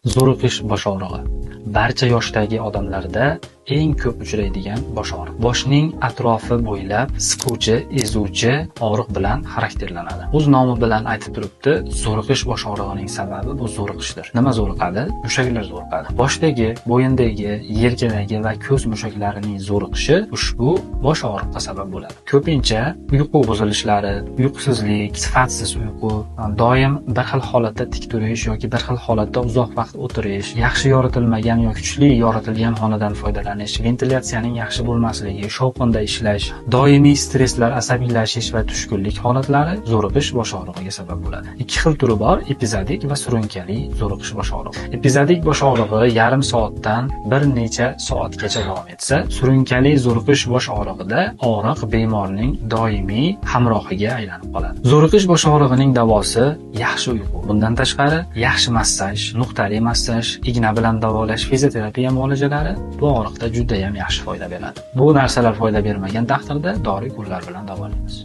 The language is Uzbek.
Zo'riqish bosh og'rig'i barcha yoshdagi odamlarda eng ko'p uchraydigan bosh og'riq. Boshning atrofi bo'ylab siquvchi, ezuvchi og'riq bilan xarakterlanadi. O'z nomi bilan aytib turibdi, zo'riqish bosh og'rig'ining sababi bu zo'riqishdir. Nima zo'riqadi? Mushaklar zo'riqadi. Boshdagi, bo'yindagi, yelkadagi va ko'z mushaklarining zo'riqishi ushbu bosh og'riqqa sabab bo'ladi. Ko'pincha uyqu buzilishlari, uyqusizlik, sifatsiz uyqu, doim bir xil holatda tik turish yoki bir xil holatda uzoq vaqt o'tirish, yaxshi yoritilmagan yoki kuchli yoritilgan xonadan foydalanish, ventilyatsiyaning yaxshi bo'lmasligi, shovqinda ishlash, doimiy stresslar, asabiylashish va tushkunlik holatlari zo'riqish bosh og'rig'iga sabab bo'ladi. Ikki xil turi bor: epizodik va surunkali zo'riqish bosh og'rig'i. Epizodik bosh og'rig'i yarim soatdan bir necha soatgacha davom etsa, surunkali zo'riqish bosh og'rig'ida og'riq bemorning doimiy hamrohiga aylanib qoladi. Zo'riqish bosh og'rig'ining davosi yaxshi uyqu. Bundan tashqari, yaxshi massaj, nuqtali massaj, igna bilan davolash, fizioterapiya muolajalari bu og'riqda juda ham yaxshi foyda beradi. Bu narsalar foyda bermagan taqdirda dori-gullar bilan davolaymiz.